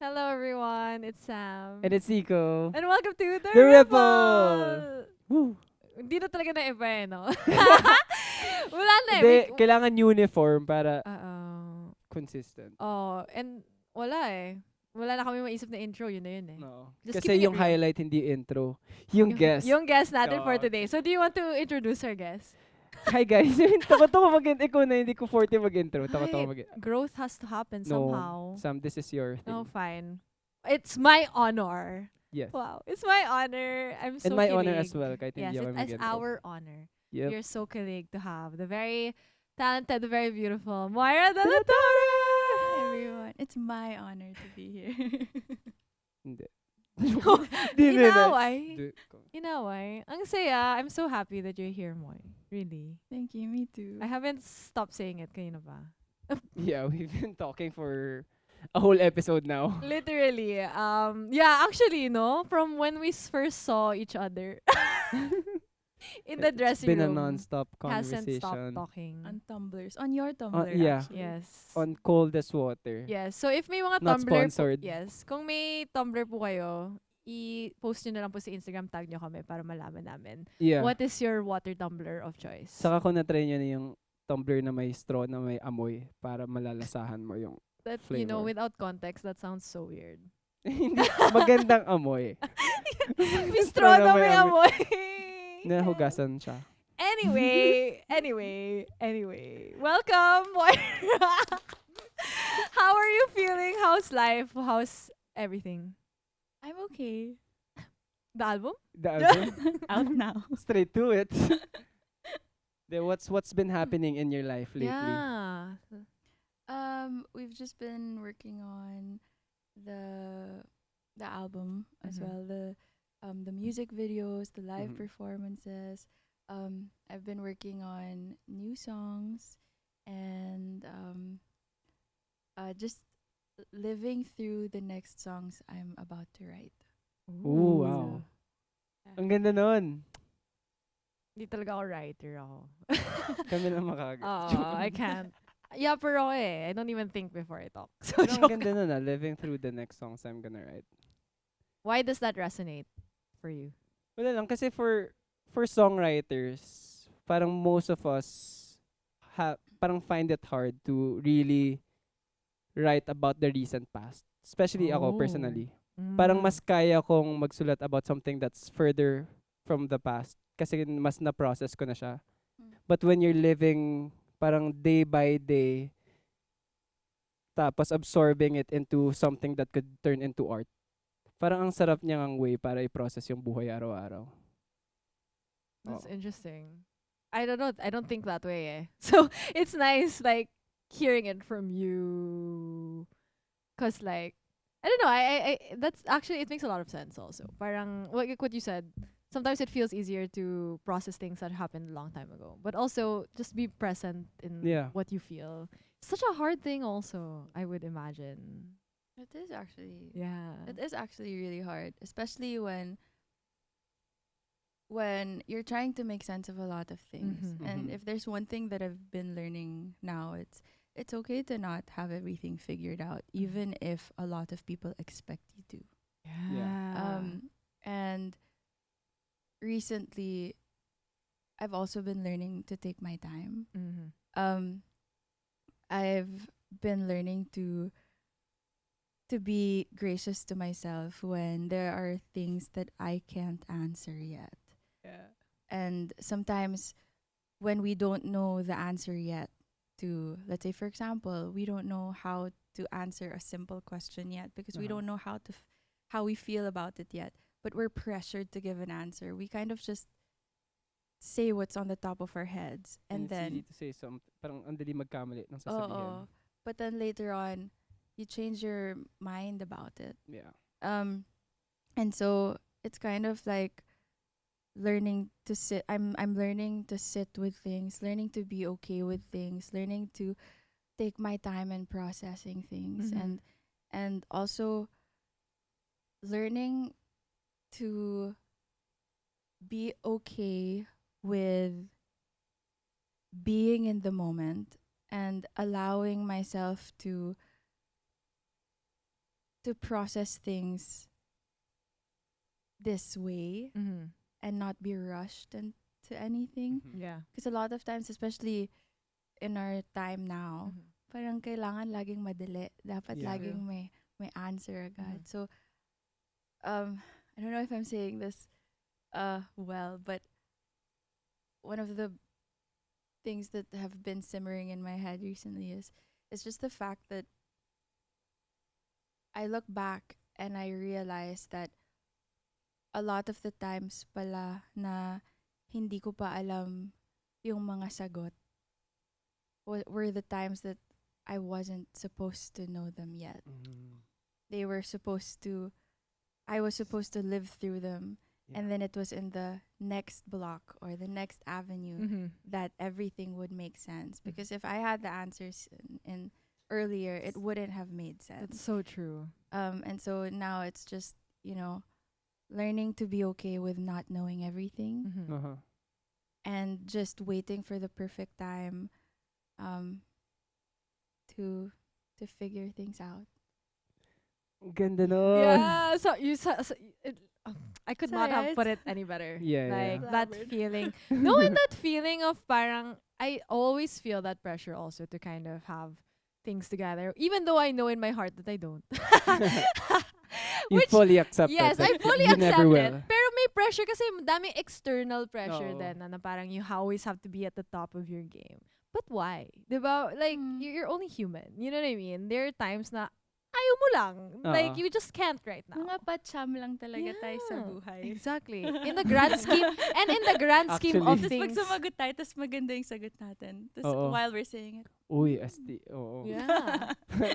Hello everyone, it's Sam. And it's Nico. And welcome to The The Ripple! Ripple! Woo! Hindi na talaga na iba eh, no? Wala na eh. Hindi, kailangan uniform para consistent. Oh, and wala eh. Wala na kami maisip na intro, yun na yun eh. No. Just Kasi keeping it yung real. highlight hindi intro. Yung guest. Yung guest natin for Oo. today. So do you want to introduce our guest? Hi guys. Takot ako mag-intro. Ikaw na hindi ko 40 mag-intro. Takot ako Ay, mag-intro. growth has to happen No. somehow. Sam, this is your thing. Oh, fine. It's my honor. Yes. Wow, it's my honor. I'm so And my honor kilig. as well. Kahit Yes, hindi ako it's mag-intro. our honor. Yep. You're so kilig to have the very talented, the very beautiful Moira Dela Torre. Everyone, it's my honor to be here. Hindi. Inaway. Hindi. Inaway. Ang saya. I'm so happy that you're here, Moy. Really. Thank you, me too. I haven't stopped saying it kanina pa. Yeah, we've been talking for a whole episode now. Literally. Yeah, actually, no, from when we first saw each other in the dressing It's been room. a non-stop Hasn't stopped conversation. talking. On Tumblrs. On your Tumblr, yeah. actually. Yes. On coldest water. Yes. So if may mga Not Tumblr sponsored. Po, yes. Kung may Tumblr po kayo, i-post nyo na lang po sa Instagram, tag nyo kami para malaman namin. Yeah. What is your water tumbler of choice? Saka ko na-try nyo na yung tumbler na may straw na may amoy para malalasahan mo yung That, flavor. you know, without context, that sounds so weird. Hindi, magandang amoy. May straw na may amoy. Nahugasan siya. Anyway. Welcome, Moira. How are you feeling? How's life? How's everything? I'm okay. The album? The album, Out now. straight to it. What's been happening in your life lately? Yeah. We've just been working on the album as Mhm. well. The music videos, the live Mhm. performances. I've been working on new songs and just living through the next songs I'm about to write. Ooh, wow. Ang ganda nun. Hindi talaga ako writer ako. Kami lang makagad. I can't. Yeah, pero I don't even think before I talk. So, Pero ang joke. ganda nun living through the next songs I'm gonna write. Why does that resonate for you? Wala lang, kasi for songwriters, parang most of us parang find it hard to really write about the recent past. Especially ako Oh. personally. Parang mas kaya kong magsulat about something that's further from the past kasi mas na-process ko na siya. But when you're living parang day by day, tapos absorbing it into something that could turn into art, parang ang sarap niyang way para i-process yung buhay araw-araw. That's Oo. interesting. I don't know. I don't think that way. So it's nice, like hearing it from you, cause like I don't know. I that's actually it makes a lot of sense. Also, parang like what you said. Sometimes it feels easier to process things that happened a long time ago, but also just be present in Yeah. what you feel. Such a hard thing, also. I would imagine. It is actually. Yeah. It is actually really hard, especially when you're trying to make sense of a lot of things. Mhm. And Mhm. if there's one thing that I've been learning now, it's okay to not have everything figured out, even if a lot of people expect you to. Yeah. And recently I've also been learning to take my time. Mhm. I've been learning to be gracious to myself when there are things that I can't answer yet. Yeah. And sometimes when we don't know the answer yet to, let's say for example, we don't know how to answer a simple question yet because we Uh-huh. don't know how we feel about it yet, but we're pressured to give an answer. We kind of just say what's on the top of our heads, and it's then easy to say something, parang ang dali magkamali ng oh, sasabihin. but then later on you change your mind about it. Yeah. And so it's kind of like learning to sit. I'm learning to sit with things, learning to be okay with things, learning to take my time in processing things, Mhm. and also learning to be okay with being in the moment and allowing myself to to process things this way Mm-hmm. and not be rushed into anything. Mhm. Yeah. Because a lot of times, especially in our time now, Mhm. parang kailangan laging madali. Dapat Yeah. laging may answer agad. Mhm. So, I don't know if I'm saying this well, but one of the things that have been simmering in my head recently is just the fact that I look back and I realize that a lot of the times pala na hindi ko pa alam yung mga sagot were the times that I wasn't supposed to know them yet. Mhm. They were supposed to, I was supposed to live through them. Yeah. And then it was in the next block or the next avenue Mm-hmm. that everything would make sense. Mhm. Because if I had the answers in earlier, it wouldn't have made sense. That's so true. And so now it's just, learning to be okay with not knowing everything Mm-hmm. Uh-huh. and just waiting for the perfect time to figure things out. Ganda nun. Yeah. So I could not Sorry, have put it any better. Yeah, Like yeah. that Blabbering. feeling. Knowing that feeling of parang I always feel that pressure also to kind of have things together, even though I know in my heart that I don't. You Which fully accept yes, that I fully you accept never it. will. Pero may pressure kasi daming external pressure Oo. then na parang you always have to be at the top of your game. But why? Diba? Like, Mm. you're only human. You know what I mean? There are times na ayaw mo lang. Like, Oo. you just can't right now. Mga patcham lang talaga tayo sa Yeah, buhay. Exactly. In the grand scheme, and in the grand scheme of Actually. Tapos pag things. sumagot tayo, tapos maganda yung sagot natin. Tapos Oo. while we're saying it. Uy, asti. Oo. Yeah.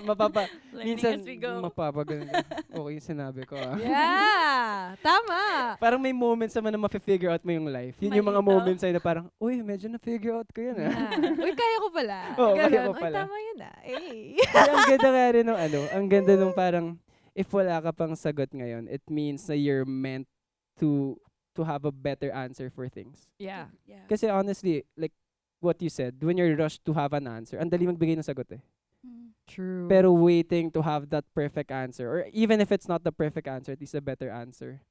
Mapapa, Learning minsan as we go. mapapaganda. Okay, yung sinabi ko ah. Yeah. Tama. Parang may moments naman na ma-figure out mo yung life. Yun yung mga Malinaw. moments ay na parang, uy, medyo na-figure out ko yun ah. Yeah. Uy, kaya ko pala. Oo, kaya Ganon. ko pala. Uy, tama yun ah. Eh. Kaya ang ganda nga rin nung ang ganda nung parang, if wala ka pang sagot ngayon, it means na you're meant to have a better answer for things. Yeah. Yeah. Kasi honestly, like what you said, when you're rushed to have an answer, ang dali magbigay ng sagot eh. Mm. True. Pero waiting to have that perfect answer, or even if it's not the perfect answer, at least a better answer.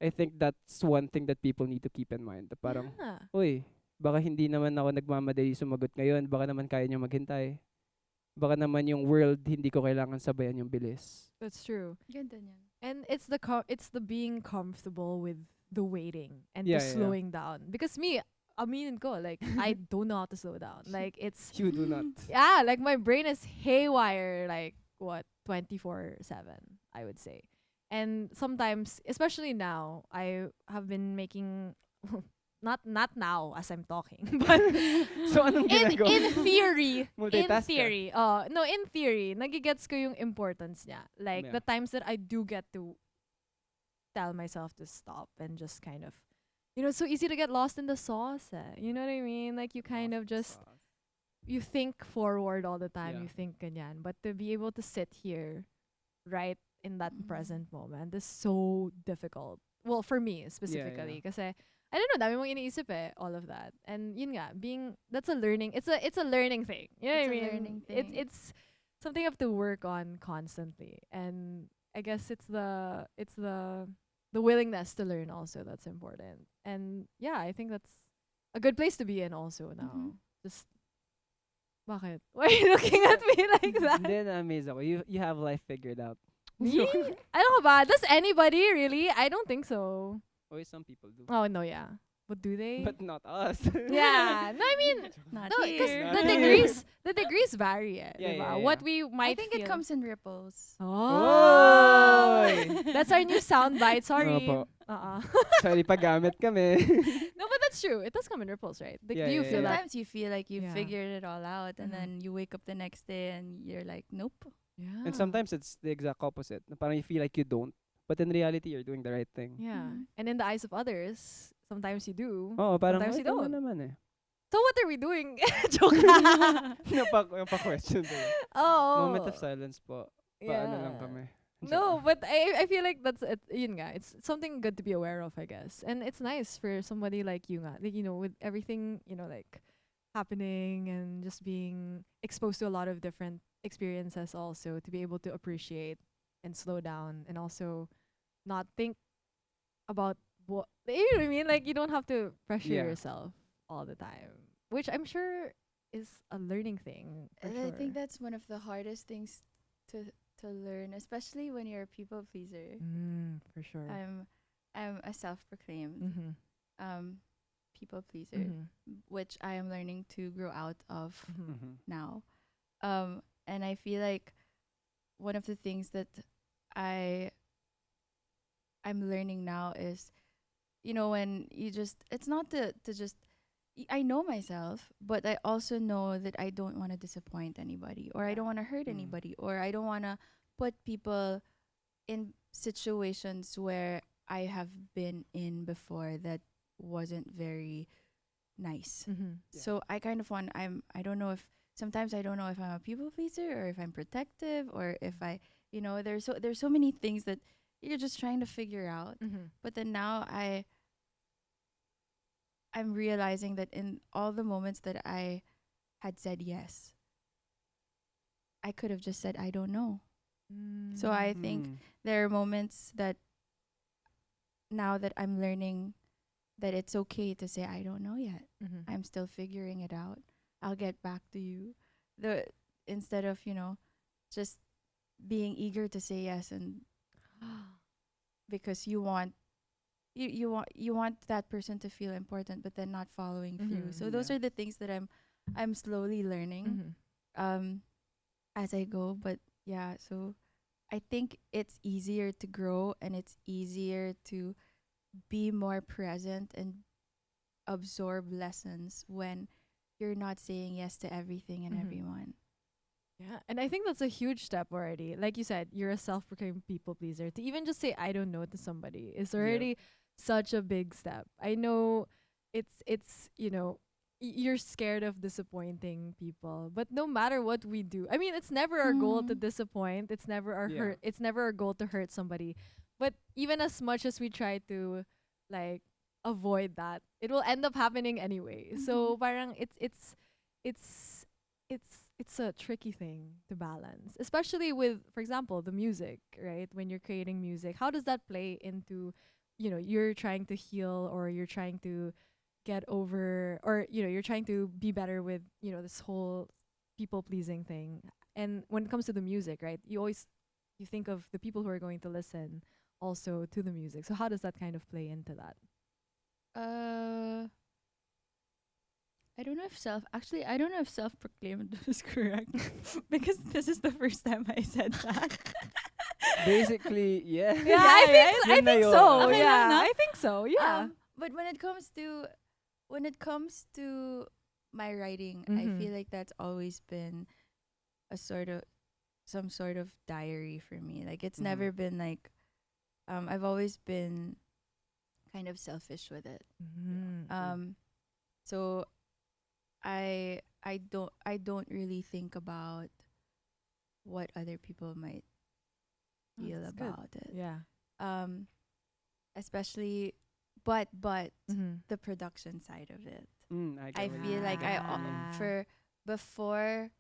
I think that's one thing that people need to keep in mind. Na parang, yeah. uy, baka hindi naman ako nagmamadali sumagot ngayon, baka naman kaya niyo maghintay. Baka naman yung world, hindi ko kailangan sabayan yung bilis. That's true. Ganda niyan. And it's the being comfortable with the waiting and Yeah, the yeah, yeah. slowing down. Because me, aminin ko, like I don't know how to slow down. Like it's You do not. yeah, like my brain is haywire like what 24/7, I would say. And sometimes, especially now, I have been making not now as I'm talking, but So, anong ginagawa? in theory, Multitask ka? no, in theory, nagigets ko yung importance niya. Like Yeah. the times that I do get to tell myself to stop and just kind of, it's so easy to get lost in the sauce. You know what I mean? Like you kind of just you think forward all the time. Yeah. You think ganyan, but to be able to sit here, right in that Mhm. present moment, is so difficult. Well, for me specifically, kasi I don't know, dami mong iniisip eh, all of that. And yun nga, that's a learning, it's a learning thing. You know It's what I a mean? learning thing. It's something you have to work on constantly. And I guess it's the willingness to learn also that's important. And yeah, I think that's a good place to be in also now. Mhm. Just, bakit? Why are you looking at me like that? Hindi, na-amaze ako. You have life figured out. Me? I don't know ba? Does anybody really? I don't think so. Or some people do. Oh, no, yeah. But do they? But not us. yeah. No, I mean, Not no, because here. the Not here. degrees vary. Eh, Yeah, diba? yeah, yeah. What we I might think it feel- comes in ripples. Oh, Oy! that's our new soundbite. Sorry. Opo. Uh-uh. Sorry, paggamit kami. No, but that's true. It does come in ripples, right? Like, Yeah, do you yeah, feel yeah. that? Sometimes you feel like you Yeah. figured it all out, and Mhm. then you wake up the next day and you're like, nope. Yeah. And sometimes it's the exact opposite. Na parang you feel like you don't. But in reality, you're doing the right thing. Yeah. Mhm. And in the eyes of others, sometimes you do. Oo, parang, Sometimes "Ay, you tama don't." naman eh. So what are we doing? Joke. Napa-question tayo. Oh. Moment of silence po. Paano lang kami. No, but I feel like that's it. Yun nga, it's something good to be aware of, I guess. And it's nice for somebody like you nga, like, with everything, like happening and just being exposed to a lot of different experiences also to be able to appreciate and slow down, and also not think about what, you know what I mean? Like, you don't have to pressure Yeah. yourself all the time, which I'm sure is a learning thing for And I sure. think that's one of the hardest things to to learn, especially when you're a people pleaser. For sure. I'm I'm a self-proclaimed Mhm. um people pleaser, Mhm. which I am learning to grow out of Mhm. Mm-hmm. now. And I feel like one of the things that I I'm learning now is, when you just, it's not to just, I know myself, but I also know that I don't want to disappoint anybody, or I Yeah. don't want to hurt Mm. anybody, or I don't want to put people in situations where I have been in before that wasn't very nice. Mhm. Yeah. So I kind of want, I don't know if, sometimes I don't know if I'm a people pleaser or if I'm protective, or if I, there's so many things that you're just trying to figure out. Mhm. But then now I'm realizing that in all the moments that I had said yes, I could have just said I don't know. So I think Mm. there are moments that now that I'm learning that it's okay to say I don't know yet. Mhm. I'm still figuring it out. I'll get back to you. The Instead of, just being eager to say yes, and because you want that person to feel important, but then not following through. Mhm. So those Yeah. are the things that I'm slowly learning Mhm. um as I go. But yeah, so I think it's easier to grow, and it's easier to be more present and absorb lessons when you're not saying yes to everything and Mhm. everyone. Yeah, and I think that's a huge step already. Like you said, you're a self-proclaimed people pleaser. To even just say I don't know to somebody is Yep. already such a big step. I know it's you're scared of disappointing people, but no matter what we do, I mean, it's never our goal to Mm. disappoint. It's never our Yeah. hurt. It's never our goal to hurt somebody. But even as much as we try to like avoid that, it will end up happening anyway. Mhm. So parang it's it's a tricky thing to balance, especially with, for example, the music, right? When you're creating music, how does that play into, you're trying to heal, or you're trying to get over, or you're trying to be better with, this whole people pleasing thing. And when it comes to the music, right, you think of the people who are going to listen also to the music. So how does that kind of play into that? Uh, I don't know if self-proclaimed is correct because this is the first time I said that. Basically, yeah. Yeah, Yeah, right? I Yun na think yun. so. Okay lang, Yeah, no? I think so. Yeah. But when it comes to my writing, I Mhm. feel like that's always been a sort of some sort of diary for me. Like it's Mhm. never been like I've always been kind of selfish with it. Mhm. True. Um so I don't really think about what other people might Oh, feel that's good. about it. Yeah. Um especially but Mhm. the production side of it. I I get what you feel like mean. Ah. for before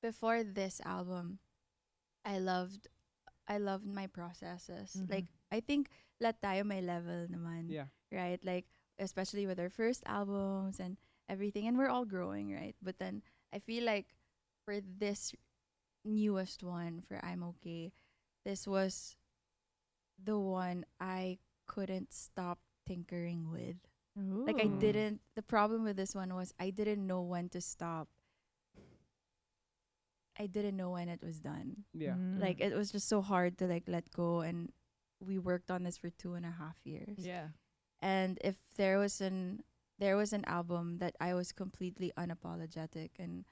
before this album, I loved I loved my processes. Mhm. Like I think lahat tayo may level naman, Yeah. right? Like especially with our first albums and everything, and we're all growing, right? But then I feel like for this newest one, for I'm Okay, this was the one I couldn't stop tinkering with. Like I Ooh. Mm. didn't the problem with this one was I didn't know when to stop. I didn't know when it was done. Yeah. Mm. Like it was just so hard to like let go, and we worked on this for 2.5 years. Yeah. And if there was an album that I was completely unapologetic and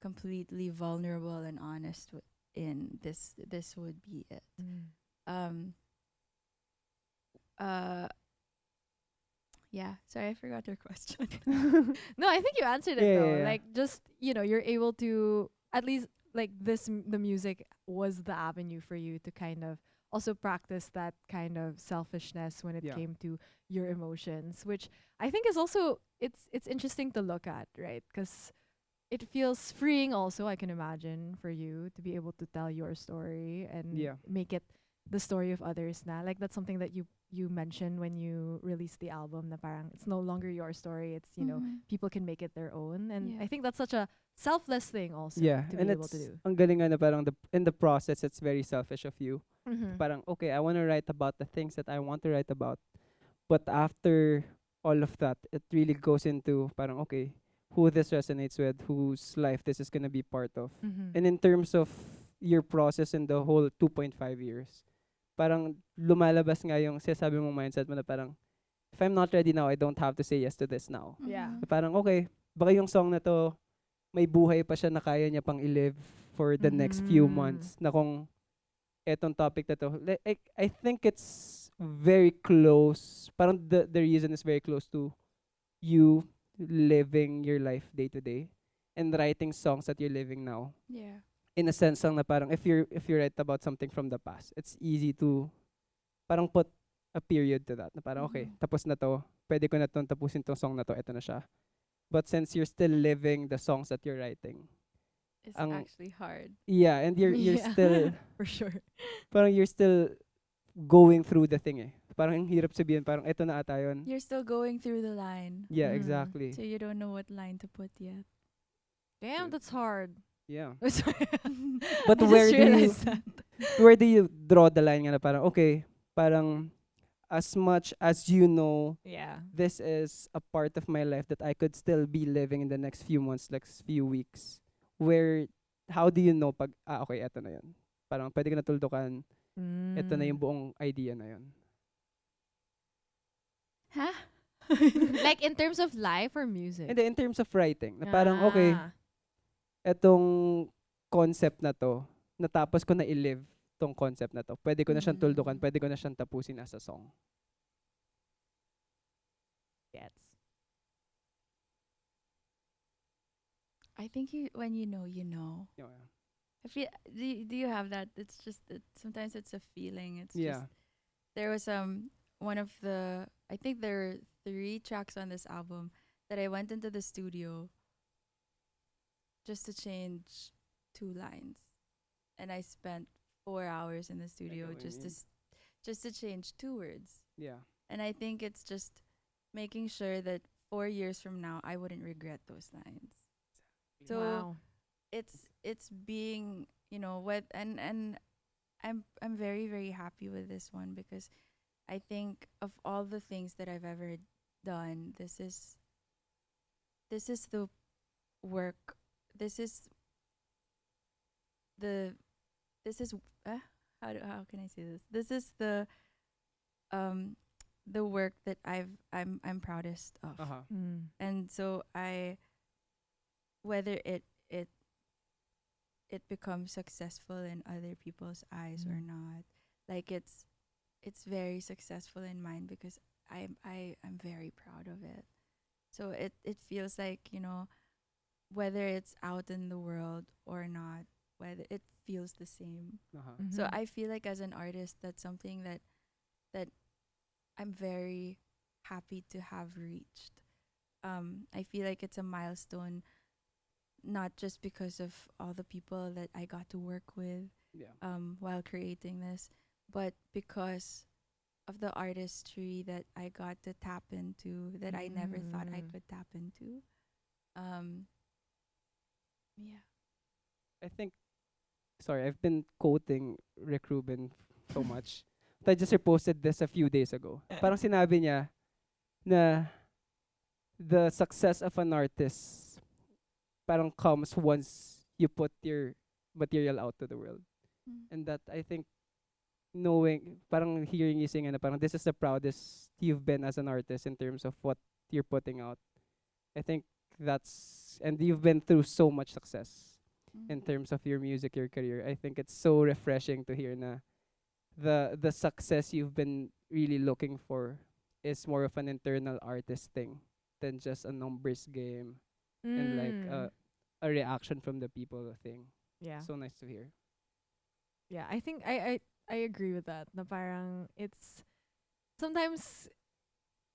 completely vulnerable and honest in, this would be it. Mm. Um uh yeah, sorry, I forgot your question. No, I think you answered it Yeah, yeah, though. yeah. Like, just, you're able to at least, like, the music was the avenue for you to kind of also practice that kind of selfishness when it Yeah. came to your emotions, which I think is also, it's interesting to look at, right? Cuz it feels freeing also, I can imagine, for you to be able to tell your story and Yeah. make it the story of others na. Like that's something that you mentioned when you released the album na parang it's no longer your story. It's, people can make it their own. And Yeah. I think that's such a selfless thing also Yeah, to and be able to it's do. ang galing nga na parang in the process it's very selfish of you. Mm-hmm. Parang okay, I want to write about the things that I want to write about. But after all of that, it really goes into parang okay, who this resonates with, whose life this is gonna be part of. Mm-hmm. And in terms of your process in the whole 2.5 years, parang lumalabas nga yung sinasabi mong mindset mo na parang, if I'm not ready now, I don't have to say yes to this now. Yeah. Mhm. Parang okay, baka yung song na to, may buhay pa siya na kaya niya pang i-live for the next few Mhm. months na kung etong topic na to. I think it's very close. Parang the reason is very close to you living your life day to day and writing songs that you're living now. Yeah. In a sense lang na parang if you write about something from the past, it's easy to parang put a period to that. Na parang okay, Mhm. tapos na to. Pwede ko na tong tapusin tong song na to. Ito na siya. But since you're still living the songs that you're writing, It's ang actually hard. yeah, and you're Yeah. still For sure. parang you're still going through the thing eh. Parang ang hirap sabihin, parang ito na ata yun. You're still going through the line, Yeah, Mm. exactly. so you don't know what line to put yet. Damn, True. that's hard. Yeah. Sorry. But I where just do you realized that. where do you draw the line nga na parang okay, parang as much as you know Yeah. this is a part of my life that I could still be living in the next few months, next few weeks. Where how do you know pag okay, eto na 'yun. Parang pwede ka na tuldukan, eto na yung Mm. buong idea na 'yun. Huh? Like in terms of life or music? And then in terms of writing, na parang okay, Ah. etong concept na to, natapos ko na i-live tong concept na to. Pwede ko na siyang tuldukan, Mm. pwede ko na siyang tapusin as a song. Gets. I think when you know, you know. Yeah. I feel. Do you have that? It's just that sometimes it's a feeling. It's Yeah. just there was one of the, I think there are 3 tracks on this album that I went into the studio just to change 2 lines, and I spent 4 hours in the studio what you just to mean. just to change 2 words. Yeah. And I think it's just making sure that 4 years from now I wouldn't regret those lines. So Wow. it's being, what, and I'm very, very happy with this one, because I think of all the things that I've ever done, this is the work, this is the this is how can I say this? This is um the work that I'm proudest of. Uh-huh. Mm. And so whether it becomes successful in other people's eyes or Mm. not, like it's very successful in mine, because I'm very proud of it. So it feels like, whether it's out in the world or not, whether it feels the same. Uh-huh. So Mhm. I feel like as an artist, that's something that I'm very happy to have reached. I feel like it's a milestone, not just because of all the people that I got to work with Yeah. while creating this, but because of the artistry that I got to tap into, that I never thought I Mm. could tap into. Um, yeah. I think sorry, I've been quoting Rick Rubin so much. But I just reposted this a few days ago. Parang sinabi niya na the success of an artist parang comes once you put your material out to the world. Mm. And that I think knowing parang hearing you sing na parang this is the proudest you've been as an artist in terms of what you're putting out. I think that's and you've been through so much success in Mm. terms of your music, your career. I think it's so refreshing to hear na the success you've been really looking for is more of an internal artist thing than just a numbers game and like Mm. a reaction from the people thing. Yeah. So nice to hear. Yeah, I think I agree with that. Na parang it's sometimes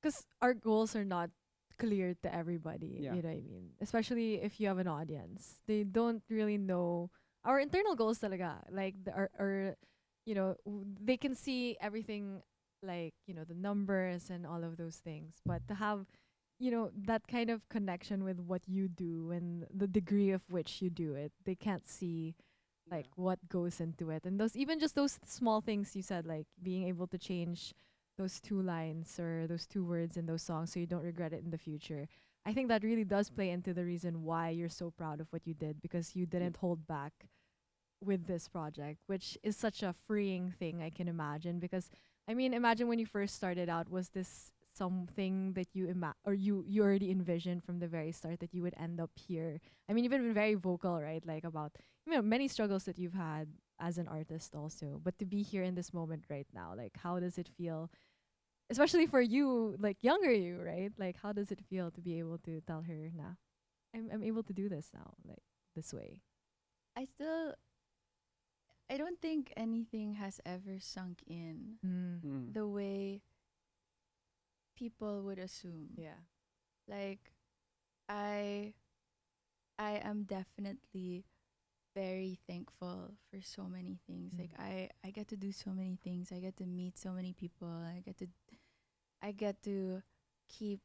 because our goals are not clear to everybody. Yeah. You know what I mean? Especially if you have an audience, they don't really know our internal goals talaga. Like our they can see everything, like, the numbers and all of those things, but to have, that kind of connection with what you do and the degree of which you do it, they can't see like what goes into it. And those, even just those small things you said, like being able to change those two lines or those two words in those songs so you don't regret it in the future. I think that really does play into the reason why you're so proud of what you did, because you didn't hold back with this project, which is such a freeing thing, I can imagine. Because I mean, imagine when you first started out, was this something that you already envisioned from the very start that you would end up here? I mean, you've been very vocal, right? Like about, many struggles that you've had as an artist also, but to be here in this moment right now, like how does it feel? Especially for you, like younger you, right? Like how does it feel to be able to tell her, nah, I'm able to do this now, like this way? I still, I don't think anything has ever sunk in Mm. the way people would assume. Yeah. Like, I I am definitely very thankful for so many things. Like I get to do so many things. I get to meet so many people. I get to keep,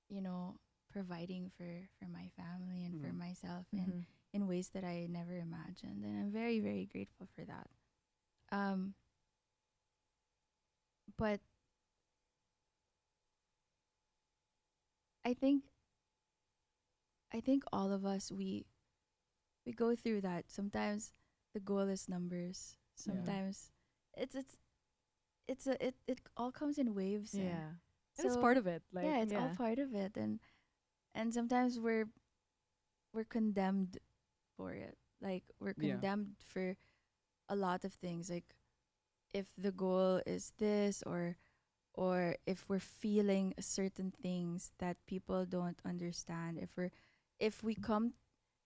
you know, providing for my family and for myself in ways that I never imagined. And I'm very, very grateful for that. Um but I think I think all of us, we go through that. Sometimes the goal is numbers. Sometimes it all comes in waves. Yeah. And it's So part of it. Like, yeah, it's all part of it, and sometimes we're condemned for it. Like we're Yeah. condemned for a lot of things. Like if the goal is this, or if we're feeling certain things that people don't understand. If we come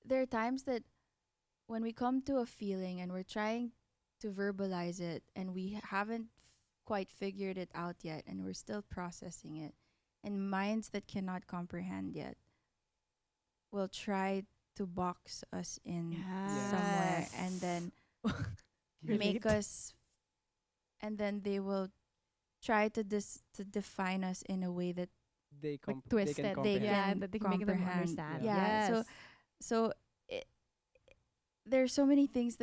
There are times that when we come to a feeling and we're trying to verbalize it and we haven't quite figured it out yet and we're still processing it, and minds that cannot comprehend yet will try to box us in somewhere, and then make us, and then they will try to define us in a way that They like they can twisted. comprehend. Yeah, can that they can make them comprehend. understand. Yeah, Yes. so it, there's so many things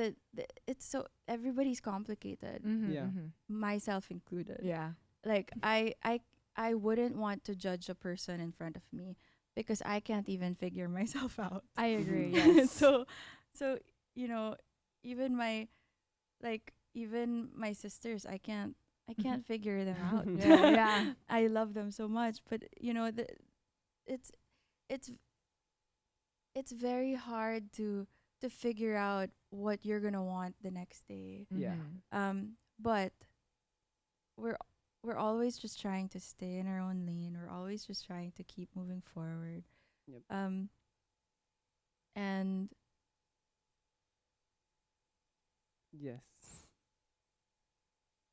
it's so, everybody's complicated, Yeah. myself included. Yeah. Like I wouldn't want to judge a person in front of me because I can't even figure myself out. I agree. Mhm. Yes. So you know, even my even my sisters, I can't figure them out. Yeah, yeah. I love them so much, but it's it's it's very hard to figure out what you're gonna want the next day. Yeah. But we're we're always just trying to stay in our own lane. We're always just trying to keep moving forward. Yep. And Yes.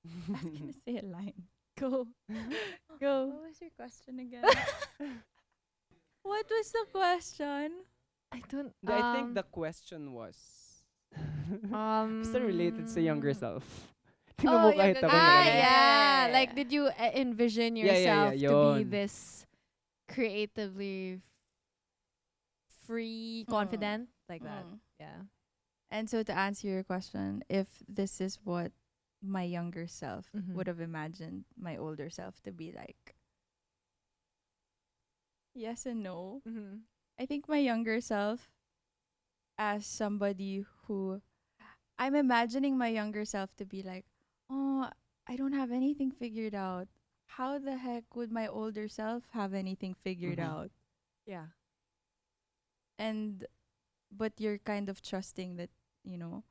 I was gonna say a line. Go. What Go. was your question again? What was the question? I don't. I think the question was still related sa younger self. Oh, Tinumukha yeah, kita yeah, mo Ah, na yeah, ganun. yeah. yeah. Like, did you envision Yeah, yeah, yourself yeah, to be yun. this creatively free, confident, like that? Mm. Yeah. And so to answer your question, if this is what my younger self would have imagined my older self to be like, yes and no. I think my younger self, as somebody who I'm imagining my younger self to be like, oh, I don't have anything figured out. How the heck would my older self have anything figured out? Yeah. And but you're kind of trusting that, no,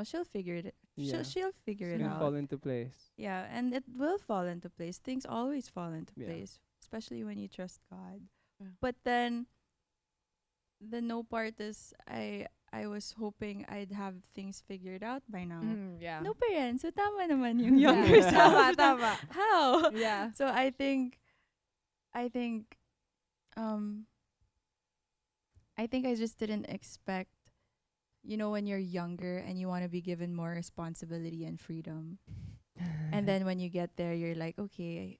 she'll figure it. Yeah. She'll figure It's it gonna out. fall into place. Yeah, and it will fall into place. Things always fall into Yeah. place, especially when you trust God. Yeah. But then the no part is I was hoping I'd have things figured out by now. Yeah. No pa rin. So tama naman yung Yeah. younger self. Tama, tama. How? Yeah. So I think um I think I just didn't expect you know, when you're younger and you want to be given more responsibility and freedom, and then when you get there, you're like, okay,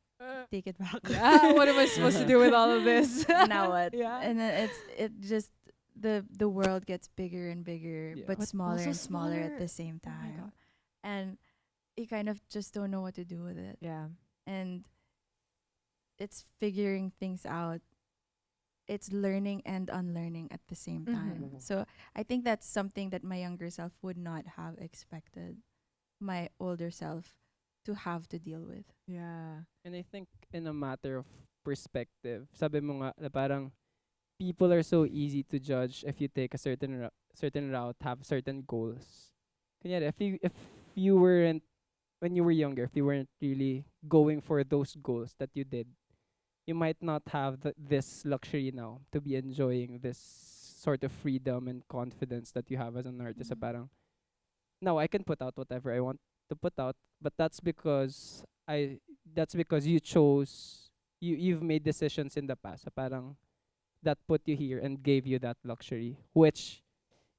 take it back. Yeah, what am I supposed to do with all of this? Now what? Yeah. And then it just the world gets bigger and bigger, Yeah. but But smaller also and smaller at the smaller. same Oh my God. time. And you kind of just don't know what to do with it. Yeah. And it's figuring things out. It's learning and unlearning at the same time. Mhm. So I think that's something that my younger self would not have expected my older self to have to deal with. Yeah. And I think in a matter of perspective, sabi mo nga na parang people are so easy to judge if you take a certain route, have certain goals. Kunyari, if you weren't when you were younger, if you weren't really going for those goals that you did, you might not have this luxury now to be enjoying this sort of freedom and confidence that you have as an artist. So Mhm. parang now I can put out whatever I want to put out, but that's because you chose you've made decisions in the past. So parang that put you here and gave you that luxury, which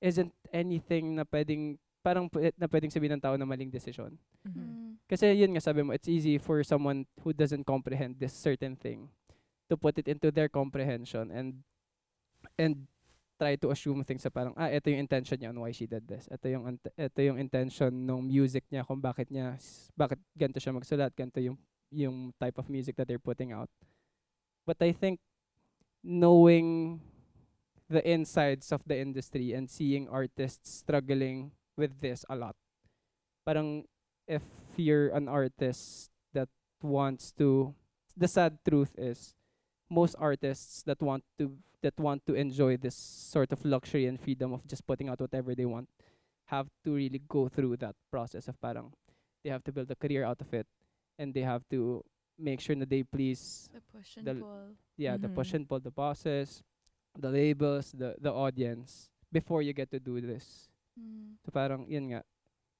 isn't anything na pwedeng sabihin ng tao na maling decision. Mm-hmm. Kasi yun nga sabi mo, it's easy for someone who doesn't comprehend this certain thing to put it into their comprehension and try to assume things sa parang ito yung intention niya on why she did this. Ito yung intention ng music niya kung bakit ganito siya magsulat, ganito yung type of music that they're putting out. But I think knowing the insides of the industry and seeing artists struggling with this a lot. Parang if you're an artist that wants to the sad truth is most artists that want to enjoy this sort of luxury and freedom of just putting out whatever they want have to really go through that process of parang they have to build a career out of it and they have to make sure that they please The push and the pull. the push Mhm. and pull, the bosses, the labels, the audience before you get to do this. Mm. So parang yun nga,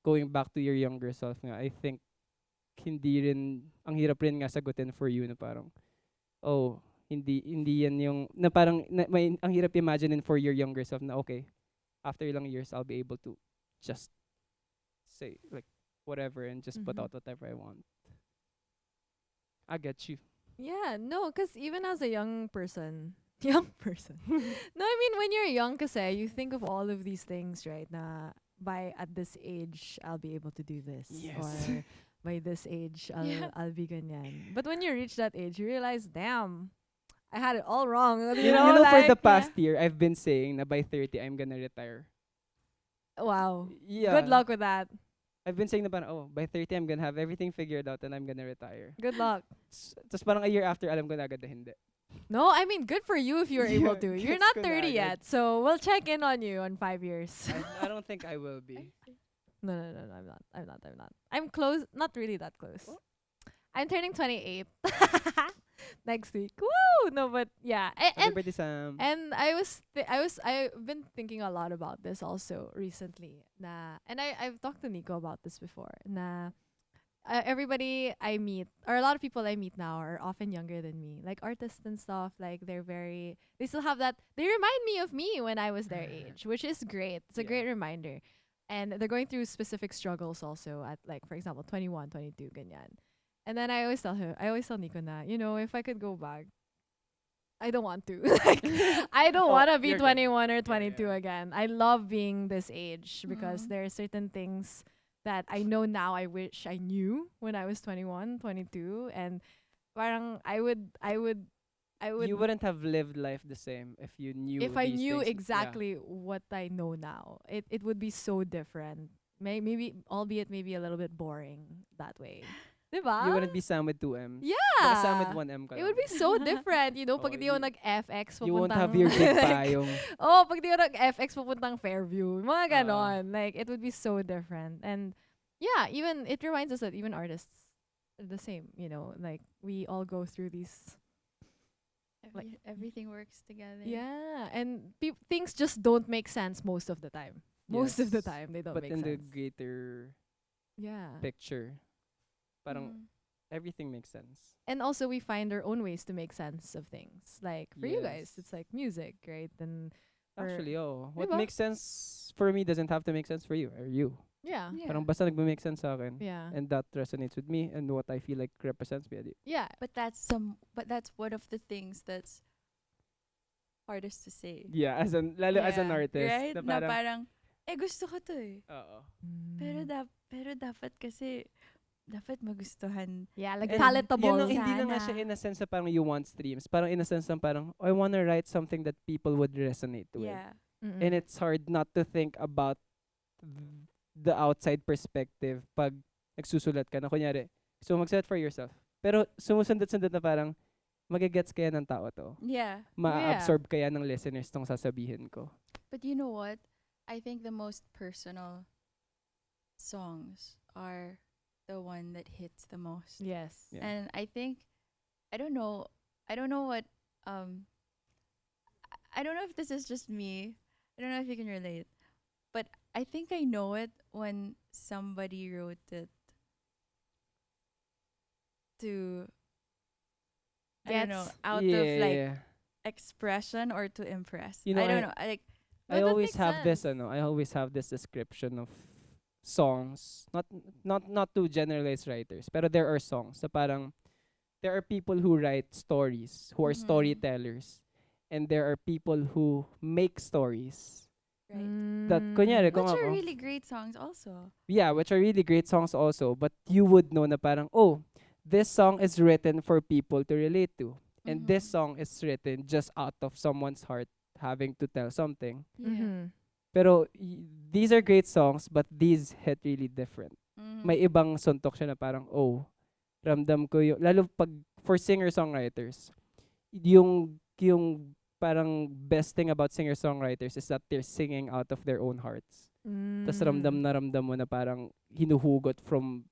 going back to your younger self nga, I think hindi rin ang hirap rin nga sagutin for you na parang oh, hindi yan yung na parang ang hirap imagine for your younger self na okay, after ilang years I'll be able to just say like whatever and just put Mhm. out whatever I want. I get you. Yeah, no, because even as a young person, young person. No, I mean when you're young, kasi you think of all of these things, right? Na by at this age, I'll be able to do this, Yes. or by this age, I'll Yeah. I'll be ganyan. But when you reach that age, you realize, damn, I had it all wrong. You know, know, for the like, past year, I've been saying na by 30, I'm gonna retire. wow. Yeah. Good luck with that. I've been saying na parang, oh, by 30, I'm gonna have everything figured out and I'm gonna retire. Good luck. Tapos parang a year after, alam ko na agad na hindi. No, I mean, good for you if you're able to. You're Gets not ko na 30 agad. yet, so we'll check in on you on 5 years. I don't think I will be. No, I'm not. I'm not. I'm close, not really that close. Oh. I'm turning 28 next week. Woo! No, but yeah. Happy birthday, Sam. And I've been thinking a lot about this also recently. And I've talked to Nico about this before. Everybody I meet, or a lot of people I meet now, are often younger than me, like artists and stuff. Like they still have that. They remind me of me when I was their age, which is great. It's a Yeah. great reminder. And they're going through specific struggles also at, like, for example, 21, 22, ganyan. And then I always tell Nico na, if I could go back, I don't want to. Like, I don't Oh, want to be you're good. 21 or Yeah, 22 yeah. again. I love being this age because Mhm. there are certain things that I know now I wish I knew when I was 21, 22, and parang I would You wouldn't have lived life the same if you knew if I these knew things. exactly what I know now. It would be so different. Maybe, albeit maybe a little bit boring that way. Diba? Yeah. You wouldn't be Sam with 2 M's. Yeah. Baka Sam with 1 M ka It would lang. be so different, Oh, pag di ako you- nag-FX You won't have papuntang- your big payong. Oh, pag di ako nag-FX papuntang Fairview. Mga Ah. ganon. Like, it would be so different. And yeah, even, it reminds us that even artists are the same, like, we all go through these. Like- Everything works together. Yeah. And things just don't make sense most of the time. Most of the Yes. time, they don't But make in the sense. greater Yeah. picture, parang Mm. everything makes sense. And also, we find our own ways to make sense of things. Like, for you guys, Yes. it's like music, right? And Or Actually, oh. What diba? makes sense for me doesn't have to make sense for you or you. Yeah. Yeah. Parang basta nagme-make sense sa akin. Yeah. And that resonates with me and what I feel like represents me. Adi. Yeah. But that's one of the things that's hardest to say. Yeah, lalo as an Yeah, artist. right? Na Na parang, parang, gusto ko to eh. oo. Mm. Pero dapat kasi, dapat magustuhan. Yeah, like And palatable. yun lang, hindi lang nga Sana. siya in a sense na parang you want streams. Parang in a sense na parang, I wanna write something that people would resonate with. Yeah. Mm-mm. And it's hard not to think about the outside perspective pag nagsusulat ka na kunyari. So magsulat for yourself. Pero sumusundot-sundot na parang magigets kaya ng tao to. Yeah. Ma-absorb kaya ng listeners tong sasabihin ko. But you know what? I think the most personal songs are the one that hits the most. Yes. Yeah. And I think I don't know what I don't know if this is just me. I don't know if you can relate. But I think I know it when somebody wrote it to I don't know, Gets. out of like expression or to impress. You know, I don't know. I like But I that always makes have this sense. I always have this description of songs, not to generalize writers, pero there are songs na parang there are people who write stories, who are Mhm. storytellers, and there are people who make stories. right. That kunyari Mm. kung Which are ako, really great songs also. yeah, which are really great songs also, but you would know na parang, oh, this song is written for people to relate to. And this Mhm. song is written just out of someone's heart having to tell something. Yeah. Mhm. Pero these are great songs, but these hit really different. Mhm. May ibang suntok siya na parang, oh, ramdam ko yung, lalo pag for singer-songwriters, yung parang best thing about singer-songwriters is that they're singing out of their own hearts. Tas ramdam Mm. na ramdam mo na parang hinuhugot from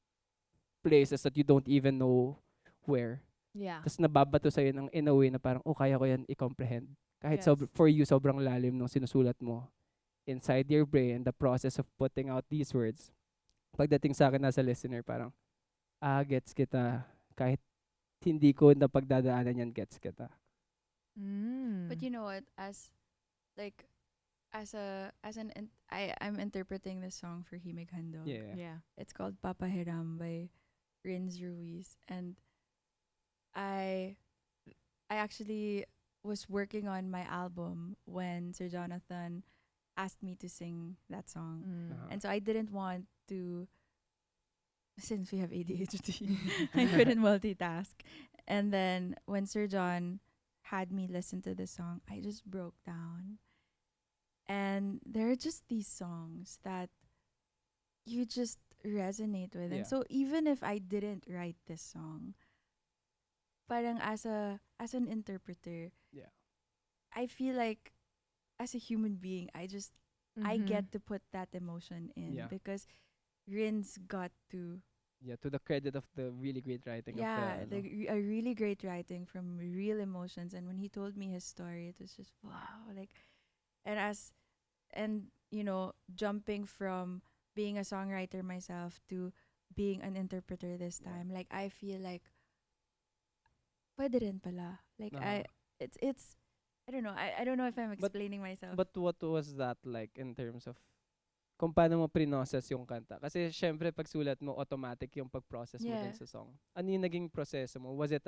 places that you don't even know where. Yeah. Tas nababato sa'yo ng in a way na parang, oh, kaya ko yan i-comprehend. Kahit Yes. for you, sobrang lalim nung sinusulat mo inside your brain, the process of putting out these words. Pagdating sa akin as a listener, parang, gets kita. Kahit hindi ko napagdadaanan yan, gets kita. Mm. But you know what? Like I'm interpreting this song for Himig Handog. Yeah. Yeah. It's called Papa Hiram by Rins Ruiz, and I actually was working on my album when Sir Jonathan asked me to sing that song. Mm. Uh-huh. And so I didn't want to, since we have ADHD, I couldn't multitask. And then when Sir John had me listen to the song, I just broke down. And there are just these songs that you just resonate with. Yeah. And so even if I didn't write this song, parang as an interpreter, Yeah. I feel like as a human being, I Mhm. get to put that emotion in Yeah. because Rin's got to Yeah, to the credit of the really great writing yeah of the, a really great writing from real emotions. And when he told me his story, it was just wow, like, and you know, jumping from being a songwriter myself to being an interpreter this Yeah. time, like I feel like pwede rin pala, like Uh-huh. it's I don't know, I don't know if I'm But- explaining myself. But what was that like in terms of kung paano mo pre-process yung kanta? Kasi syempre pag sulat mo, automatic yung pag-process mo Yeah. dun sa song. Ano yung naging proseso mo? Was it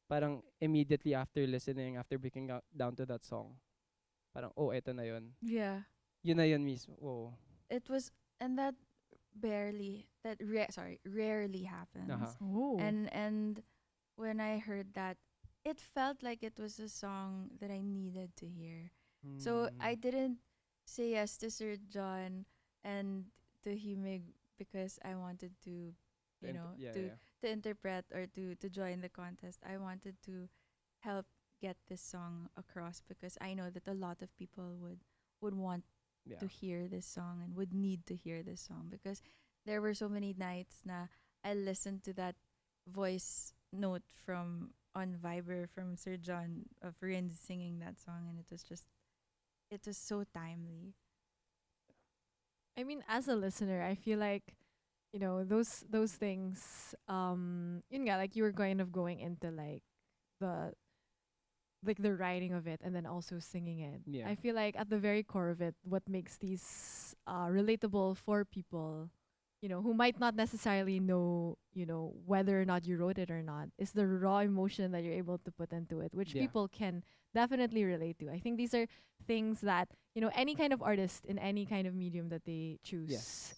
parang immediately after listening, after breaking down to that song? Parang, oh, eto na yun. Yeah. Yun na yun mismo. Oh. It was, and that rarely happens. Aha. Oh. And when I heard that, it felt like it was a song that I needed to hear. So I Mm. didn't say yes to Sir John and to Himig because I wanted to, you know, Yeah, to yeah. to interpret or to join the contest. I wanted to help get this song across because I know that a lot of people would want Yeah. to hear this song and would need to hear this song because there were so many nights na I listened to that voice note from on Viber from Sir John of Rin singing that song, and it was so timely. I mean, as a listener, I feel like, you know, those things. Yun nga, like you were kind of going into like the like the writing of it and then also singing it. Yeah. I feel like at the very core of it, what makes these relatable for people, who might not necessarily know, whether or not you wrote it or not, is the raw emotion that you're able to put into it, which Yeah. people can definitely relate to. I think these are things that, any kind of artist in any kind of medium that they choose. Yes.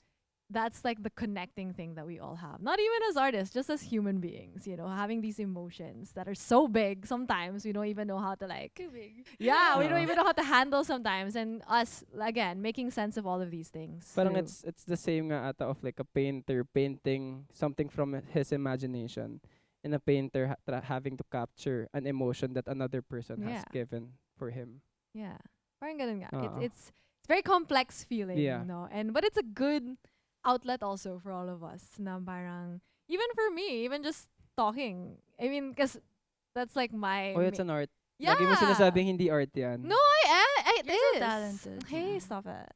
That's like the connecting thing that we all have. Not even as artists, just as human beings, having these emotions that are so big sometimes we don't even know how to like Too big. yeah, we don't Uh-uh. even know how to handle sometimes. And us again making sense of all of these things. Parang through- it's the same nga ata of like a painter painting something from his imagination, and a painter having to capture an emotion that another person has Yeah. given for him. yeah. Parang ganun nga. Oo. It's very complex feeling, Yeah. but it's a good outlet also for all of us. Na parang even for me, even just talking. I mean, because that's like my Oh, it's an art. yeah. Lagi mo sinasabing hindi art yan. No, it You're so is. talented, Hey, yeah. stop it.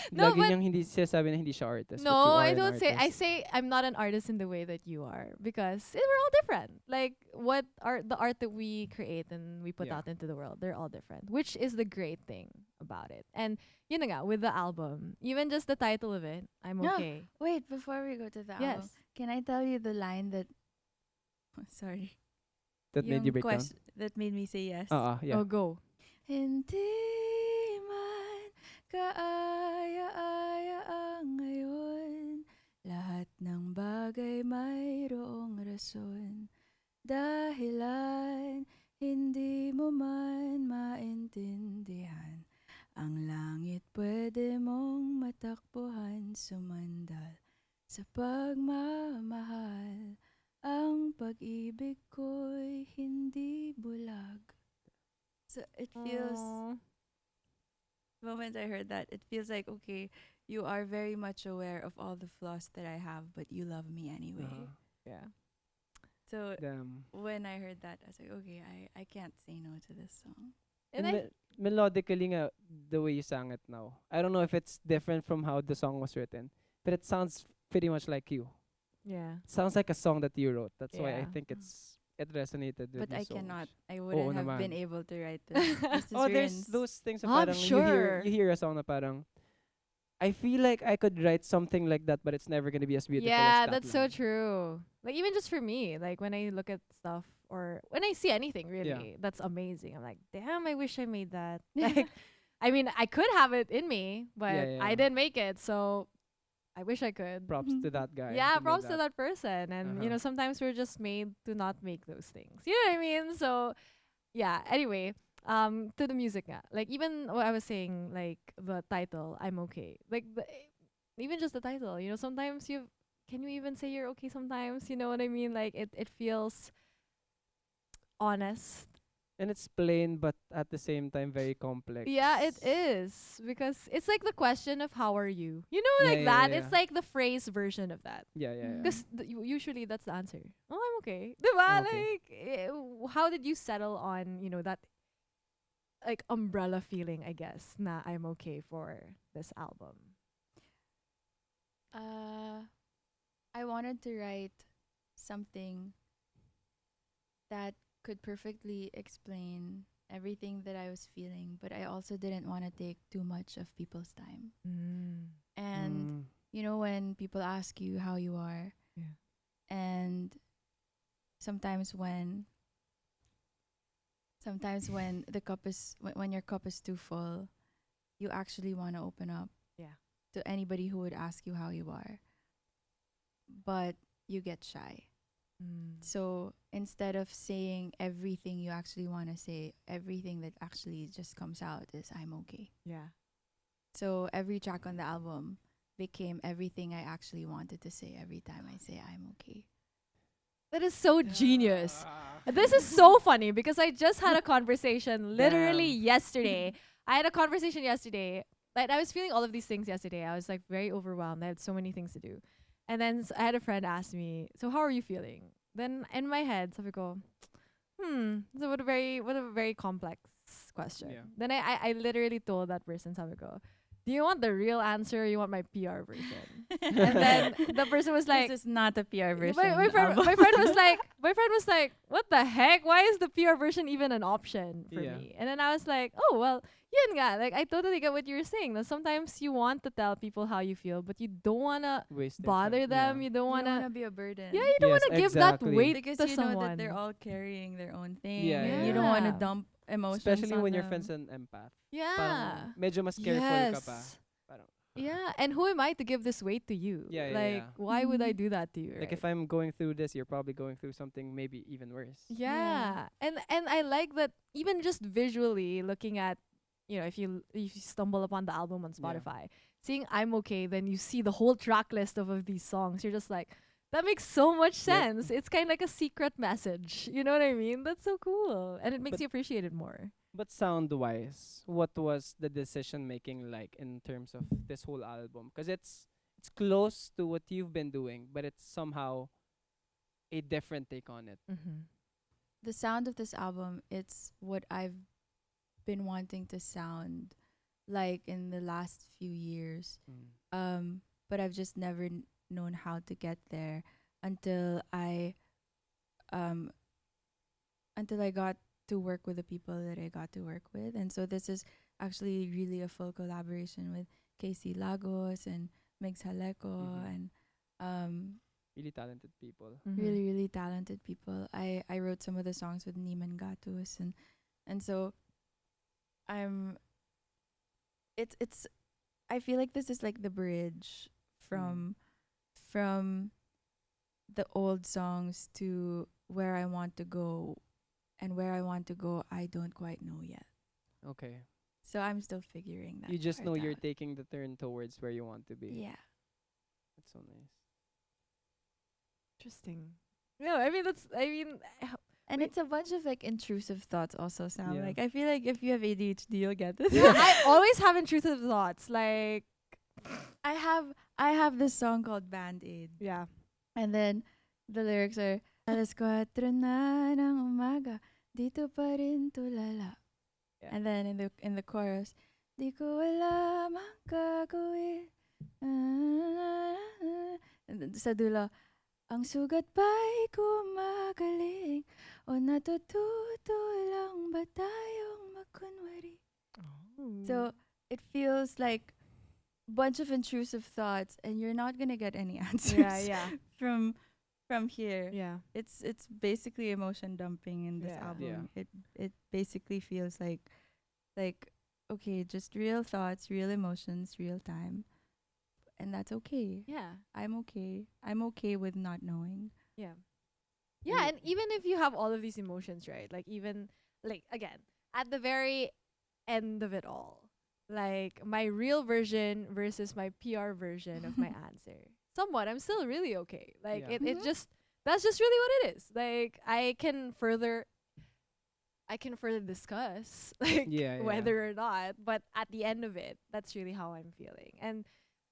No, Lagi but niyang hindi sinasabi na hindi siya artist. but you no, are I an don't say. I artist. say I'm not an artist in the way that you are because we're all different. Like the art that we create and we put Yeah. out into the world, they're all different, which is the great thing about it. And yun na nga, with the album, even just the title of it, I'm No. okay. Wait, before we go to the album, Yes. can I tell you the line that? Sorry. That made you Yung break down. that made me say yes. Yeah. Oh, go. Hindi man kaaya-aya ang ngayon. Lahat ng bagay mayroong rason. Dahilan hindi mo man maintindihan. Ang langit pwede mong matakbuhan, sumandal sa pagmamahal. Ang pag-ibig ko'y hindi bulag. So it feels, Aw. the moment I heard that, it feels like, okay, you are very much aware of all the flaws that I have, but you love me anyway. Uh-huh. Yeah. So Damn. when I heard that, I was like, okay, I can't say no to this song. And And melodically nga, the way you sang it now, I don't know if it's different from how the song was written, but it sounds pretty much like you. yeah. It sounds like a song that you wrote. That's why I Yeah. think it resonated with But me I so cannot. much. I wouldn't have been naman. able to write this. This is Oh, there's Rian's. those things na Oh, I'm parang sure. you hear a song na parang, I feel like I could write something like that, but it's never gonna be as beautiful Yeah, as that that's so line. true. Like even just for me, like when I look at stuff or when I see anything really, that's amazing. I'm like, damn, I wish I made that. Like, I mean, I could have it in me, but Yeah, I yeah. didn't make it, so I wish I could. Props to that guy. Yeah, who made props to that person. And Uh-huh. sometimes we're just made to not make those things. You know what I mean? So yeah, anyway, to the music nga. Like even what I was saying, like the title, I'm okay. Like even just the title, sometimes can you even say you're okay sometimes? You know what I mean? Like it feels honest. And it's plain, but at the same time very complex. Yeah, it is. Because it's like the question of how are you? You know, Yeah, like yeah, that. yeah, It's yeah. like the phrase version of that. Yeah, yeah, yeah. Because usually that's the answer. Oh, I'm okay. Diba? I'm okay. Like, how did you settle on, that like umbrella feeling, I guess, na I'm okay for this album? I wanted to write something that could perfectly explain everything that I was feeling, but I also didn't want to take too much of people's time. And when people ask you how you are, Yeah. and sometimes when the cup is when your cup is too full, you actually want to open up Yeah. to anybody who would ask you how you are, but you get shy. So instead of saying everything you actually want to say, everything that actually just comes out is I'm okay. Yeah. So every track on the album became everything I actually wanted to say every time I say I'm okay. That is so genius. This is so funny because I just had a conversation literally Damn. yesterday. I had a conversation yesterday. Like I was feeling all of these things yesterday. I was like very overwhelmed. I had so many things to do. And then I had a friend ask me, "So how are you feeling?" Then in my head, sabi ko, so what a very complex question. Yeah. Then I literally told that person, sabi ko, do you want the real answer or you want my PR version? And then the person was like, this is not a PR version. my friend was like, what the heck? Why is the PR version even an option for Yeah. me? And then I was like, oh well, yun nga. Like I totally get what you're saying. That sometimes you want to tell people how you feel, but you don't wanna Waste their bother time. them. Yeah. You don't You don't wanna. want to be a burden. Yeah, you don't Yes, wanna give that exactly. weight because to you someone. know that they're all carrying their own thing. Yeah, and yeah, you don't want to yeah. dump emotions Especially on when your them. friend's an empath. Yeah. Parang medyo mas careful ka pa. Yes. Parang, Yeah, and who am I to give this weight to you? Yeah, yeah, like, yeah. why would I Mhm. do that to you? like right? if I'm going through this, you're probably going through something maybe even worse. Yeah. And I like that even just visually looking at, if you stumble upon the album on Yeah. Spotify, seeing I'm Okay, then you see the whole track list of these songs. You're just like, that makes so much sense. It's kind of like a secret message. You know what I mean? That's so cool. And it makes But- you appreciate it more. But sound wise, what was the decision making like in terms of this whole album? Because it's close to what you've been doing, but it's somehow a different take on it. Mm-hmm. The sound of this album, it's what I've been wanting to sound like in the last few years. But I've just never known how to get there until I got to work with the people that I got to work with. And so this is actually really a full collaboration with Casey Lagos and Migs Haleko Mhm. and Really talented people. Mm-hmm. really, really talented people. I wrote some of the songs with Neiman Gatus and so it's I feel like this is like the bridge from the old songs to where I want to go, and where I want to go I don't quite know yet. Okay. So I'm still figuring that. You just know part you're out. taking the turn towards where you want to be. Yeah. That's so nice. Interesting. No, I mean And Wait. it's a bunch of like intrusive thoughts also, Sam. Yeah. Like I feel like if you have ADHD you'll get this. yeah, I always have intrusive thoughts. Like, I have this song called Band-Aid. yeah. And then the lyrics are alas 4 na ng umaga, dito pa rin tulala. Yeah. And then in the chorus, di ko alam ang gagawin. And then sa dulo, ang sugat ba'y gumagaling o natututo lang ba tayong magkunwari? So it feels like a bunch of intrusive thoughts, and you're not gonna get any answers yeah. from here. Yeah. It's basically emotion dumping in this Yeah. album. It basically feels like okay, just real thoughts, real emotions, real time, and that's okay. Yeah. I'm okay. I'm okay with not knowing. Yeah. Yeah, and even if you have all of these emotions, right? Like even like again, at the very end of it all, like my real version versus my PR version of my answer. Somewhat, I'm still really okay. Like Yeah. it Mhm. just that's just really what it is. Like I can further discuss like Yeah, whether or not, but at the end of it, that's really how I'm feeling. And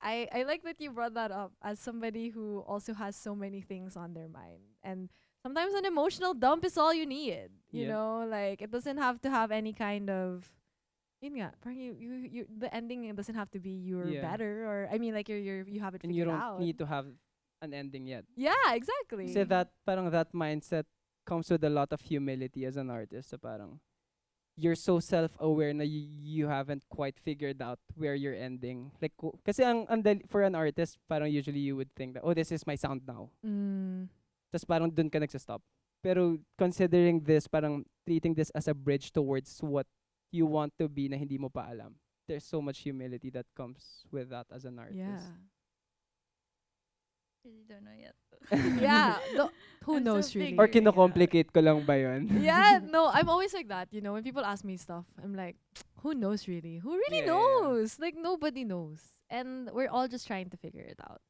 I like that you brought that up as somebody who also has so many things on their mind. And sometimes an emotional dump is all you need. You Yep. know, like it doesn't have to have any kind of yun nga, parang you the ending it doesn't have to be you're Yeah. better, or I mean like you have it And figured you don't out. need to have an ending yet. Yeah, exactly. Kasi that mindset comes with a lot of humility as an artist. So parang you're so self-aware na you haven't quite figured out where you're ending. Like kasi for an artist, parang usually you would think that, oh, this is my sound now. Mm. Tas parang dun ka nagsa-stop. Pero considering this, parang treating this as a bridge towards what you want to be na hindi mo pa alam. There's so much humility that comes with that as an artist. Yeah. Really don't know yet. Yeah. Who I'm knows still really? Or figuring it out. kinocomplicate ko lang ba yun? Yeah, no, I'm always like that. You know, when people ask me stuff, I'm like, who knows really? Who really Yeah, yeah, yeah. knows? Like nobody knows. And we're all just trying to figure it out.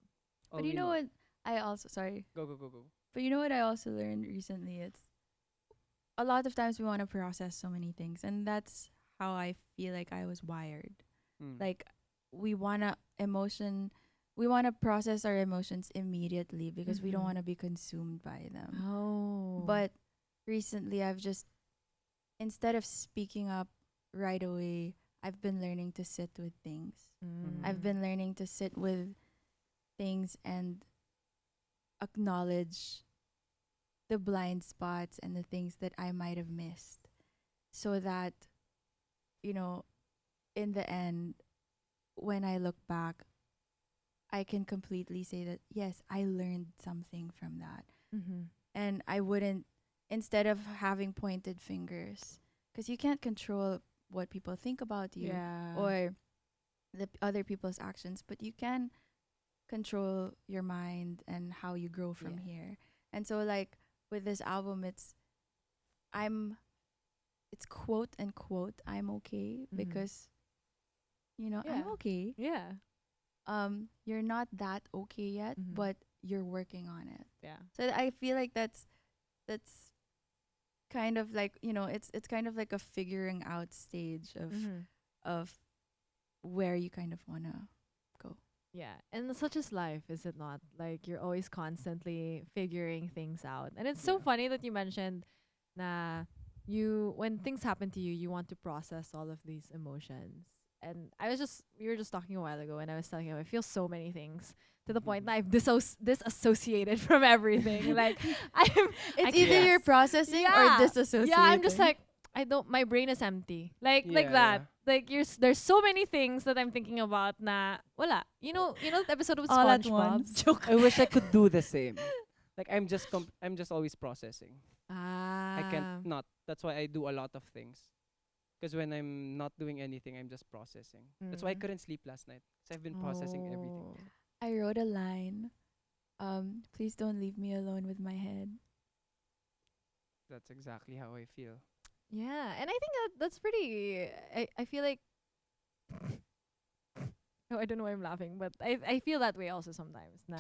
All But you we know what I also Go. But you know what I also learned recently? It's a lot of times we want to process so many things, and that's how I feel like I was wired. Mm. Like we wanna process our emotions immediately because we don't Mhm. want to be consumed by them. Oh. But recently I've just, instead of speaking up right away, I've been learning to sit with things I've been learning to sit with things and acknowledge the blind spots and the things that I might have missed, so that, you know, in the end, when I look back, I can completely say that, yes, I learned something from that. And I wouldn't, instead of having pointed fingers, because you can't control what people think about you or the other people's actions, but you can control your mind and how you grow from here. And so, like, with this album, it's quote unquote I'm okay, because I'm okay. You're not that okay yet, but you're working on it. So I feel like that's kind of like, it's kind of like a figuring out stage of where you kind of wanna go. Yeah, and such is life, is it not? Like, you're always constantly figuring things out. And it's so funny that you mentioned na when things happen to you, you want to process all of these emotions. And we were just talking a while ago, and I was telling him I feel so many things to the point that I've disassociated from everything. Like, It's either you're processing or disassociating. Yeah, I'm just like, my brain is empty. Like that. Like, there's so many things that I'm thinking about na wala. You know the episode of All at SpongeBob? once. Joke. I wish I could do the same. Like, I'm just always processing. Ah. I can't not. That's why I do a lot of things. Because when I'm not doing anything, I'm just processing. That's why I couldn't sleep last night. Because I've been processing everything. Oh. I wrote a line. Please don't leave me alone with my head. That's exactly how I feel. Yeah, and I think that's pretty. I feel like. No, I don't know why I'm laughing, but I feel that way also sometimes. Nah.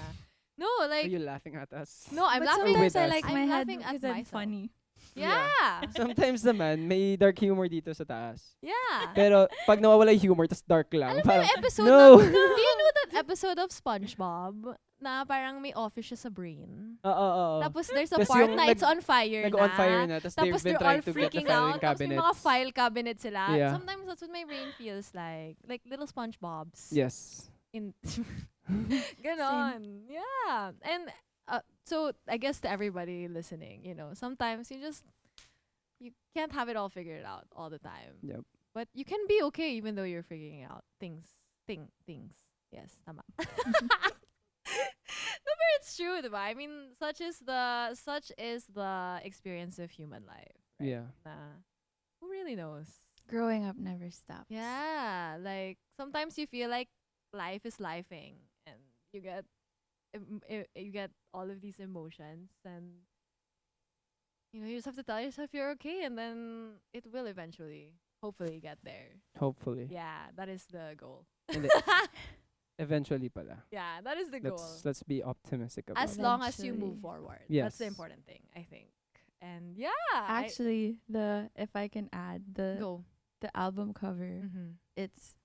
No, Are like, you laughing at us? no, I'm But laughing. sometimes with I us. like I'm my head laughing at because I'm myself. funny. Yeah. Sometimes naman, may dark humor dito sa taas. Yeah. Pero pag nawawala yung humor, tas dark lang. Alam mo Parang, yung episode no! do you know that episode of SpongeBob na parang may office siya sa brain? Oo. Tapos there's a Tas part yung na it's on fire Nag-on fire na. Tapos they've Tapos been they're all trying to get the freaking filing out. Tapos may mga cabinets. file cabinet sila. Yeah. Sometimes that's what my brain feels like. Like little SpongeBobs. Yes. In Ganon. Yeah. And so I guess to everybody listening, sometimes you can't have it all figured out all the time. Yep. But you can be okay even though you're figuring out things. Yes, tama. No, but it's true, diba? I mean, such is the experience of human life. Right? Yeah. Who really knows? Growing up never stops. Yeah, like sometimes you feel like life is lifing, and you get all of these emotions, and you just have to tell yourself you're okay, and then it will eventually, hopefully, get there. Hopefully. Yeah, that is the goal. And eventually pala. Yeah, that is the goal. Let's be optimistic about As it. long as you Eventually. move forward. That's the Yes. important thing, I think. And yeah, Actually, if I can add go. the album cover, Mm-hmm. it's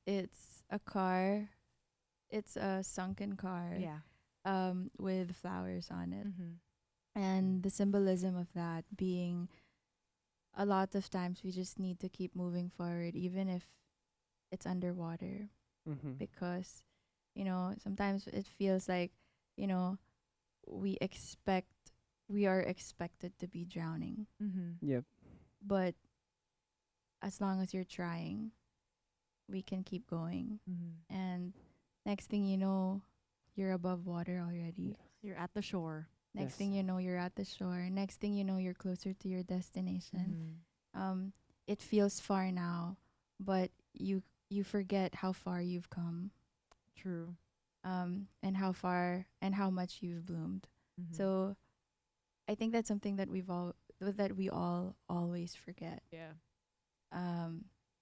a car, it's a sunken car, Yeah. with flowers on it. Mm-hmm. And the symbolism of that being, a lot of times we just need to keep moving forward even if it's underwater, Mm-hmm. because sometimes it feels like we are expected to be drowning, Mm-hmm. Yep. but as long as you're trying, we can keep going, Mm-hmm. and next thing you know, you're above water already. You're at the shore. Next Yes. thing you know, you're at the shore. Next thing you know, you're closer to your destination. Mm-hmm. It feels far now, but you forget how far you've come, True. and how far and how much you've bloomed. Mm-hmm. So I think that's something that we all always forget, yeah.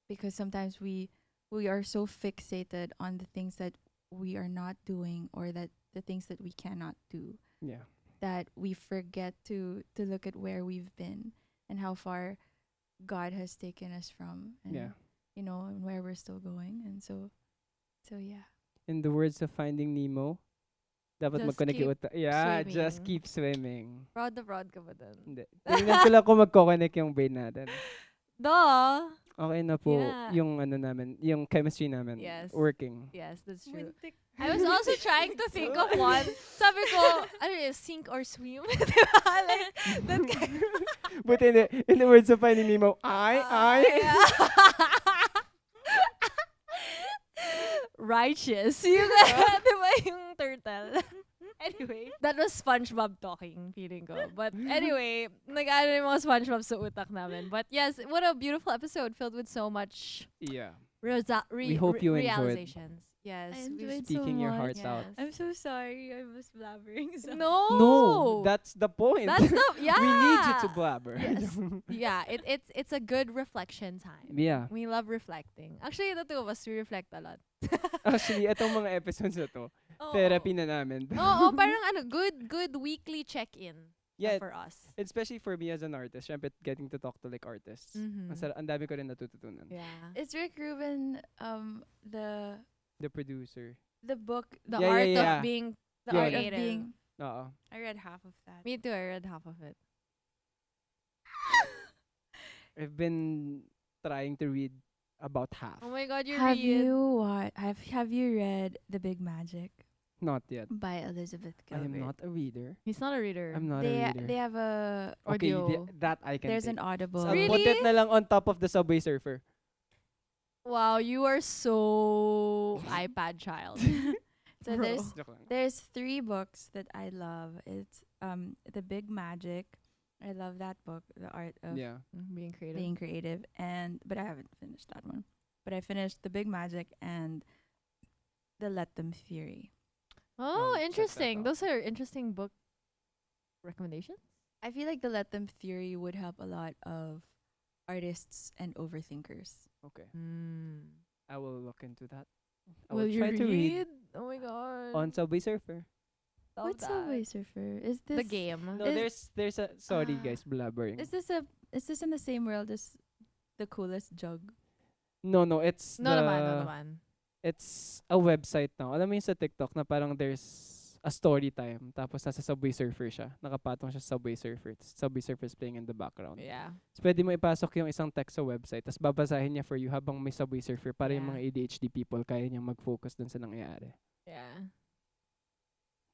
because sometimes we are so fixated on the things that we are not doing, or that the things that we cannot do, Yeah. that we forget to look at where we've been and how far God has taken us from, and Yeah. and where we're still going. And so yeah. In the words of Finding Nemo, dapat Just mag-connect keep yung Yeah, swimming. just keep swimming. Proud ka ba dun? Hindi. Tingnan ko lang kung magkoconnect yung brain natin. Duh! Okay na po Yeah. yung ano namin, yung chemistry namin Yes. working. Yes, that's true. Muntik. I was also trying to think of one. Sabi ko, ano yun, sink or swim? Diba? Like, that kind. But in the words of Finding Nemo, I. Yeah. Righteous. Yung, diba yung turtle? Anyway, that was SpongeBob talking, feeling ko. But anyway, nag-ano yung mga SpongeBob sa utak namin. But yes, what a beautiful episode filled with so much Yeah. we hope you enjoyed. realizations. Yes. I we- enjoyed Speaking so your much. heart out. Yes. I'm so sorry. I was blabbering. So. No, that's the point. That's the yeah. We need you to blabber. Yes. Yeah, it's a good reflection time. Yeah. We love reflecting. Actually, the two of us, we reflect a lot. Actually, itong mga episodes na to, Oo. therapy na namin. Oo, parang ano, good weekly check-in Yeah, for us. especially for me as an artist, syempre getting to talk to like artists. Mhm. Ang dami ko rin natututunan. Yeah. Is Rick Rubin The producer. the book The Yeah, art yeah, yeah. of being the Yeah, art creative. of being? Oo. I read half of that. Me too, I read half of it. I've been trying to read about half. Oh my god, you Have read. you have you read The Big Magic Not yet. by Elizabeth I am Gilbert? not a reader. He's not a reader. I'm not They a reader. they have a Okay, audio. that I can there's take. an audible. So, Really? put it na lang on top of the Subway Surfer. Wow, you are so iPad child. So Bro. Joke lang. there's 3 books that I love. It's The Big Magic. I love that book, The Art of Yeah. Being creative. Being Creative, but I haven't finished that one. But I finished The Big Magic and The Let Them Fury. Oh, I'll check that interesting. out. Those are interesting book recommendations. I feel like The Let Them Fury would help a lot of artists and overthinkers. Okay. Mm. I will look into that. I Will you try to read Oh my god. on Subway Surfer. Love What's that. Subway Surfer? Is this The game. No, Is- there's a sorry Ah. guys, blabbering. Is this in the same world as The Coolest Jug? No, it's No naman, no naman. it's a website now. Alam mo yung sa TikTok na parang there's a story time tapos nasa Subway Surfer siya. Nakapatong siya sa Subway Surfer. Subway Surfer is playing in the background. Yeah. So, pwede mo ipasok yung isang text sa website tapos babasahin niya for you habang may Subway Surfer para yung Yeah. mga ADHD people kaya niyang mag-focus dun sa nangyayari. Yeah.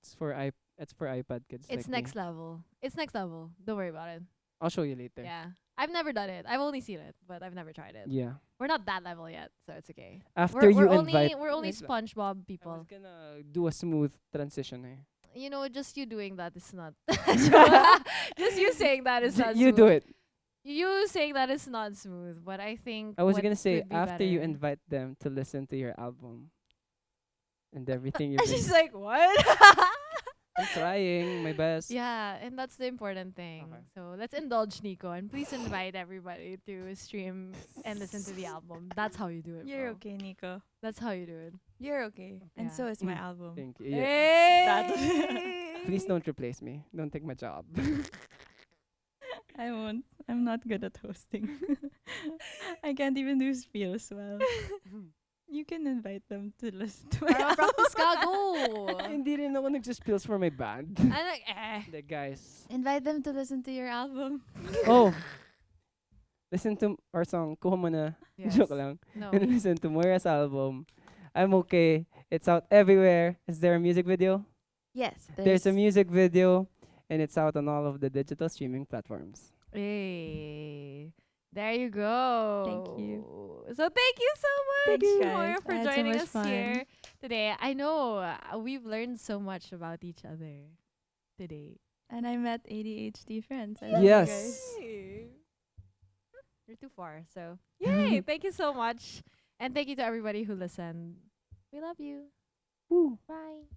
It's for iPad kids It's like me. next level. It's next level. Don't worry about it. I'll show you later. Yeah. I've never done it. I've only seen it, but I've never tried it. Yeah. We're not that level yet, so it's okay. After you invite we're only Wait lang. SpongeBob I people. was gonna do a smooth transition eh. You know, just you doing that is not. Just you saying that is not. You smooth. do it. You saying that is not smooth, but I think I was what gonna say could be after you better- invite them to listen to your album and everything you And bring. she's like, what? I'm trying my best. Yeah, and that's the important thing. Okay. So let's indulge Nico and please invite everybody to stream and listen to the album. That's how you do it. You're bro. okay, Nico. That's how you do it. You're okay. And Yeah. so is my album. Thank you. Yeah. Hey! Please don't replace me. Don't take my job. I won't. I'm not good at hosting. I can't even do spiels well. You can invite them to listen to my Para practice ka, go! Hindi rin ako nagsispills for my band. I'm like, Like, guys. Invite them to listen to your album. Oh. Listen to our song. Kuha mo na. Yes. Joke lang. No. And listen to Moira's album. I'm okay. It's out everywhere. Is there a music video? Yes. There's a music video. And it's out on all of the digital streaming platforms. Hey. There you go. Thank you. So thank you so much, Thanks, guys. Moira, for I had so joining much us fun. here today. I know we've learned so much about each other today. And I met ADHD friends. I love Yes. you guys. Yay. You're too far. So, yay. Thank you so much. And thank you to everybody who listened. We love you. Woo. Bye.